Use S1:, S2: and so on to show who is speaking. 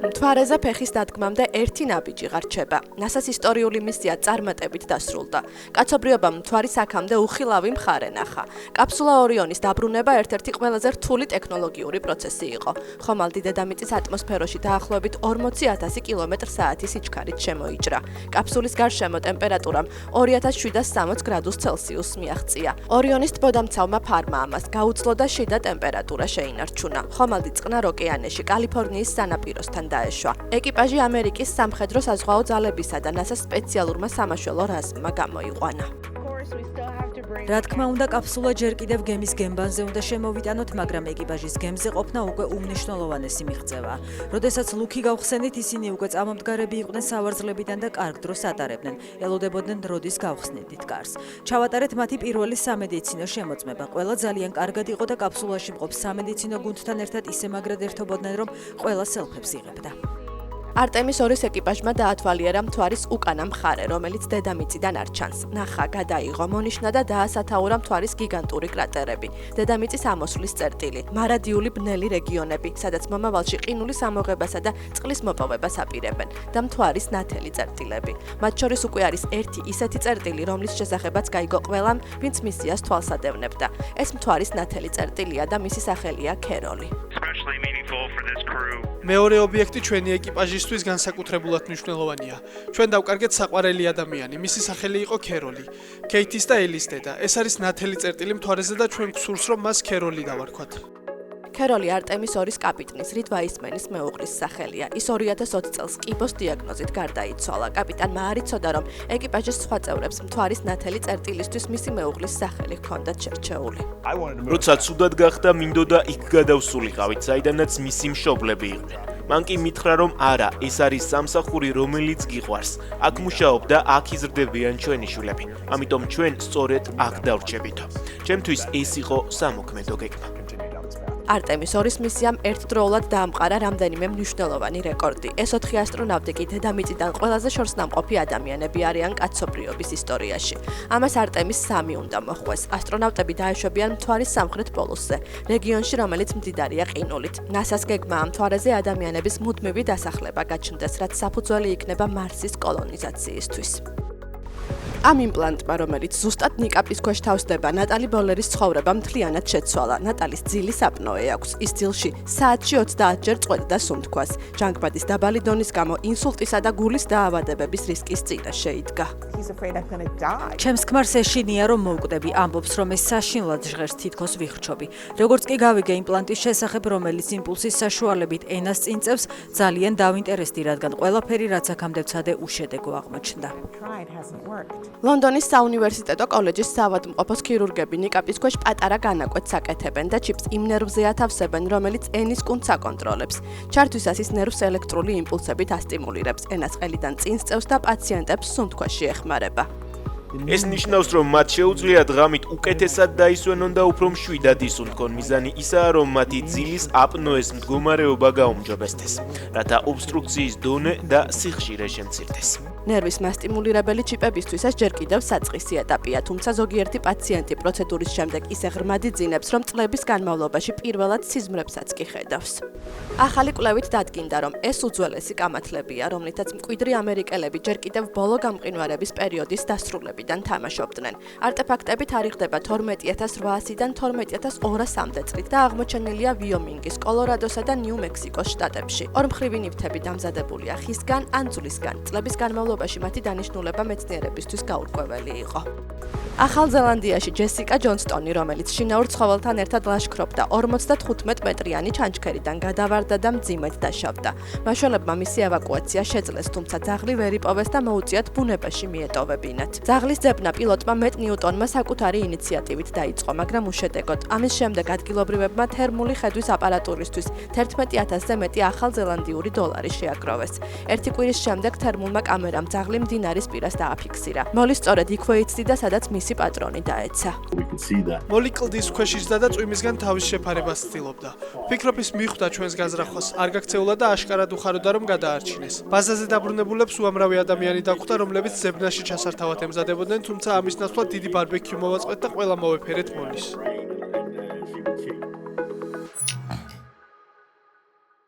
S1: მთვარეზე ფეხის დადგმამდე ერთი ნაბიჯი ღარჩება. ნასას ისტორიული მისია წარმატებით დასრულდა. კაცობრიობამ მთვარის აქამდე უხილავი მხარე ნახა. კაფსულა ორიონის დაბრუნება ერთ-ერთი ყველაზე რთული ტექნოლოგიური პროცესი იყო. ხომალდი დედამიწის ატმოსფეროში დაახლოებით 40,000 კმ/სთ სიჩქარით შემოიჭრა. კაფსულის გარშემო ტემპერატურამ 2760 გრადუს ცელსიუსს მიაღწია. ორიონის თბოდამცავმა ფარმა ამას გაუძლო და შიდა ტემპერატურა შეინარჩუნა. ხომალდი წყნარ ოკეანეში კალიფორნიის სანაპიროსთან დაეშვა. ეკიპაჟი ამერიკის სამხედრო საზღვაო ძალებისა და ნასას სპეციალურმა სამაშველო რაზმმა გამოიყვანა.
S2: რა თქმა უნდა, კაფსულა ჯერ კიდევ გემის გემბანზე უნდა შემოვიტანოთ, მაგრამ ეკიპაჟის გემზე ყოფნა უკვე უმნიშვნელოვანესი მიღწევაა. როდესაც ლუკი გავხსენით, ისინი უკვე წამომდგარები იყვნენ სავარძლებიდან და კარგ დროს ატარებდნენ. ელოდებოდნენ როდის გავხსნით კარს. ჩავატარეთ მათი პირველი სამედიცინო შემოწმება. ყველა ძალიან კარგად იყო და კაფსულაში მყოფ სამედიცინო გუნდთან ერთად ისე მაგრად ერთობოდნენ, რომ ყველა სელფებს იღებდა. არტემის 2-ის ეკიპაჟმა დაათვალიერა მთვარის უკანა მხარე, რომელიც დედამიწიდან არ ჩანს. ნახა, გადაიღო, მონიშნა და დაასათაურა მთვარის გიგანტური კრატერები, დედამიწის ამოსვლის წერტილი, მარადიული ბნელი რეგიონები, სადაც მომავალში ყინულის ამოღებასა და წყლის მოპოვებას აპირებენ და მთვარის ნათელი წერტილები. მათ შორის უკვე არის ერთი ისეთი წერტილი, რომლის შესახებაც გაიგო ყველამ, ვინც მისიას თვალს ადევნებდა. ეს მთვარის ნათელი წერტილია და მისი სახელია ქეროლი.
S3: მეორე ობიექტი ჩვენი ეკიპაჟისთვის განსაკუთრებულად მნიშვნელოვანია. ჩვენ დავკარგეთ საყვარელი ადამიანი, მისი სახელი იყო ქეროლი. ქეითის და ელის დედა. ეს არის ნათელი წერტილი მთვარეზე და ჩვენ გსურს, რომ მას ქეროლი დავარქვათ.
S1: ქეროლი არტემის 2-ის კაპიტნის რიდ ვაისმენის მეუღლის სახელია. ის 2020 წელს კიბოს დიაგნოზით გარდაიცვალა. კაპიტანმა არ იცოდა, რომ ეკიპაჟის სხვა წევრებს მთვარის ნათელი წერტილისთვის მისი მეუღლის სახელი ჰქონდათ შერჩეული.
S4: როცა ცუდად გახდა, მინდოდა იქ გადავსულიყავით, საიდანაც მისი მშობლები იყვნენ. მან კი მითხრა, რომ არა, ეს არის სამსახური, რომელიც გიყვარს. აქ მუშაობდა, აქ იზრდებიან ჩვენი შვილები. ამიტომ ჩვენ სწორედ აქ დავრჩებითო. ჩემთვის ეს იყო სამოქმედო გეგმა.
S1: არტემის 2-ის მისიამ ერთდროულად დაამყარა რამდენიმე მნიშვნელოვანი რეკორდი. ეს 4 ასტრონავტი კი დედამიწიდან ყველაზე შორსნამყოფი ადამიანები არიან კაცობრიობის ისტორიაში. ამას არტემის 3 უნდა მოხვეს. ასტრონავტები დაეშვებიან მთვარის სამხრეთ პოლუსზე, რეგიონში, რომელიც მდიდარია ყინულით. ნასას გეგმაა მთვარეზე ადამიანების მუდმივი დასახლება გაჩნდეს, რაც საფუძველი იქნება მარსის კოლონიზაციისთვის. ამ იმპლანტმა, რომელიც ზუსტად ნიკაპის ქვეშ თავსდება, ნატალი ბოლერის ცხოვრება მთლიანად შეცვალა. ნატალის ძილი საპნოე აქვს. ის ძილში საათში 30 ჯერ წყვეტდა სუნთქვას. ჟანგბადის დაბალი დონის გამო ინსულტისა და გულის დაავადებების რისკის წინაშე იდგა.
S2: ჩემს ქმარს ეშინია, რომ მოვკვდები, ამბობს, რომ ეს საშინლად ჟღერს, თითქოს ვიხრჩობი. როგორც კი გავიგე იმპლანტის შესახებ, რომელიც იმპულსის საშუალებით ენას წინწევს, ძალიან დავინტერესდი, რადგან ყველაფერი, რაც აქამდე ვცადე, უშედეგო აღმოჩნდა.
S1: ლონდონის საუნივერსიტეტო კოლეჯის საავადმყოფოს ქირურგები ნიკაპის ქვეშ პატარა განაკვეთს აკეთებენ და ჩიპს იმ ნერვზე ათავსებენ, რომელიც ენის კუნთს აკონტროლებს. ჩართვისას ის ნერვს ელექტრული იმპულსებით ასტიმულირებს, ენას ყელიდან წინს წევს და პაციენტებს სუნთქვაში ეხმარება.
S4: ეს ნიშნავს, რომ მათ შეუძლიათ ღამით უკეთესად დაისვენონ და უფრო მშვიდად ისუნთქონ. მიზანი ისაა, რომ მათი ძილის აპნოეს მდგომარეობა გაუმჯობესდეს, რათა ობსტრუქციის დონე და სიხშირე შემცირდეს.
S1: ნერვის მასტიმულირებელი ჩიპებისთვის ეს ჯერ კიდევ საწყისი ეტაპია, თუმცა ზოგიერთი პაციენტი პროცედურის შემდეგ ისე ღრმად იძინებს, რომ წლების განმავლობაში პირველად სიზმრებსაც კი ხედავს. ახალი კვლევით დადგინდა, რომ ეს უძველესი კამათლებია, რომლითაც მკვიდრი ამერიკელები ჯერ კიდევ ბოლო გამყინვარების პერიოდის დასრულებიდან თამაშობდნენ. არტეფაქტები თარიღდება 12800-დან 12200-მდე წლით და აღმოჩენილია ვიომინგის, კოლორადოსა და ნიუ-მექსიკოს შტატებში. ორმხრივი ნივთები დამზადებულია ხისგან ან ძვლისგან. წლების განმავლობაში მათი დანიშნულება მეცნიერებისთვის გაურკვეველი იყო. ახალ ზელანდიაში ჯესიკა ჯონსტონი, რომელიც შინაურ ცხოველთან ერთად ლაშქრობდა, 45 მეტრიანი ჩანჩქერიდან გადავარდა და მძიმედ დაშავდა. მაშველებმა მისი ევაკუაცია შეძლეს, თუმცა ძაღლი ვერ იპოვეს და მოუწიათ ბუნებაში მიეტოვებინათ. ძაღლის ძებნა პილოტმა მეტ ნიუტონმა საკუთარი ინიციატივით დაიწყო, მაგრამ უშედეგოდ. ამის შემდეგ ადგილობრივებმა თერმული ხედვის აპარატურისთვის 11,000-ზე მეტი ახალ ზელანდიური დოლარი შეაგროვეს. ერთი კვირის შემდეგ თერმულმა კამერამ ძაღლი მდინარის პირას დააფიქსირა. მოლი სწორედ იქვე იცდიდა, სადაც მისი პატრონი დაეცა.
S3: მოლი კლდის ქვეშ იზრდა და წვიმისგან თავის შეფარებას ცდილობდა. ფიქრობ ის მიხვდა ჩვენს გაზრახვას, არ გაქცეულა და აშკარად უხაროდა, რომ გადაარჩინეს. ბაზაზე დაბრუნებულებს უამრავი ადამიანი დახვდა, რომლებიც ზებნაში ჩასართავად ემზადებოდნენ, თუმცა ამის ნაცვლად დიდი ბარბეკიუ მოვაწყვეთ და ყველა მოვეფერეთ მოლის.